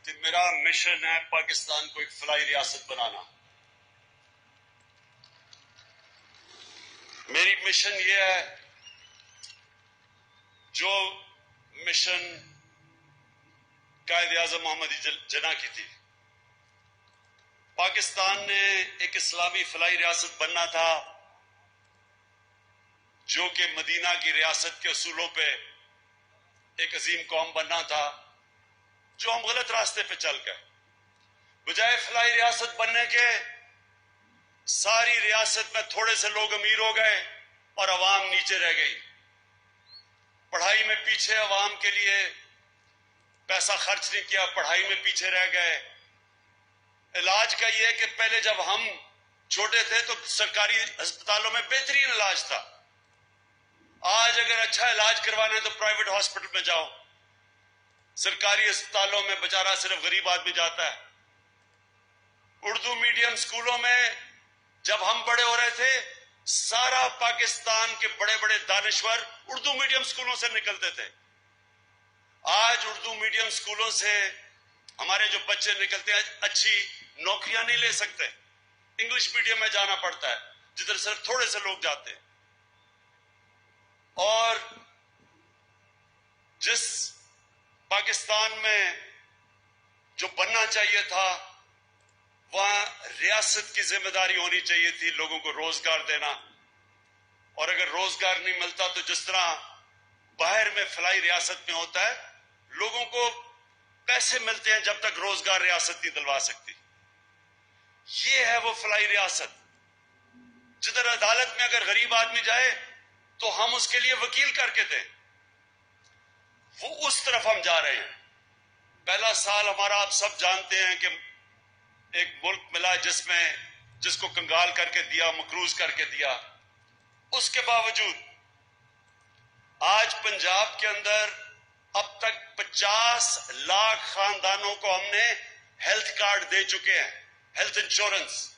کہ میرا مشن ہے پاکستان کو ایک فلاحی ریاست بنانا. میری مشن یہ ہے جو مشن قائد اعظم محمد علی جناح کی تھی. پاکستان نے ایک اسلامی فلاحی ریاست بننا تھا جو کہ مدینہ کی ریاست کے اصولوں پہ ایک عظیم قوم بننا تھا. جو ہم غلط راستے پہ چل گئے. بجائے فلاحی ریاست بننے کے ساری ریاست میں تھوڑے سے لوگ امیر ہو گئے اور عوام نیچے رہ گئی. پڑھائی میں پیچھے، عوام کے لیے پیسہ خرچ نہیں کیا، پڑھائی میں پیچھے رہ گئے. علاج کا یہ ہے کہ پہلے جب ہم چھوٹے تھے تو سرکاری ہسپتالوں میں بہترین علاج تھا. آج اگر اچھا علاج کروانا ہے تو پرائیویٹ ہاسپٹل میں جاؤ. سرکاری ہسپتالوں میں بیچارہ صرف غریب آدمی جاتا ہے. اردو میڈیم سکولوں میں جب ہم بڑے ہو رہے تھے سارا پاکستان کے بڑے بڑے دانشور اردو میڈیم سکولوں سے نکلتے تھے. آج اردو میڈیم سکولوں سے ہمارے جو بچے نکلتے ہیں اچھی نوکریاں نہیں لے سکتے. انگلش میڈیم میں جانا پڑتا ہے جدھر صرف تھوڑے سے لوگ جاتے ہیں. اور جس پاکستان میں جو بننا چاہیے تھا وہاں ریاست کی ذمہ داری ہونی چاہیے تھی لوگوں کو روزگار دینا. اور اگر روزگار نہیں ملتا تو جس طرح باہر میں فلاحی ریاست میں ہوتا ہے لوگوں کو پیسے ملتے ہیں جب تک روزگار ریاست نہیں دلوا سکتی. یہ ہے وہ فلاحی ریاست. جدھر عدالت میں اگر غریب آدمی جائے تو ہم اس کے لیے وکیل کر کے دیں. وہ اس طرف ہم جا رہے ہیں. پہلا سال ہمارا آپ سب جانتے ہیں کہ ایک ملک ملا جس کو کنگال کر کے دیا، مقروض کر کے دیا. اس کے باوجود آج پنجاب کے اندر اب تک 50 لاکھ خاندانوں کو ہم نے ہیلتھ کارڈ دے چکے ہیں، ہیلتھ انشورنس.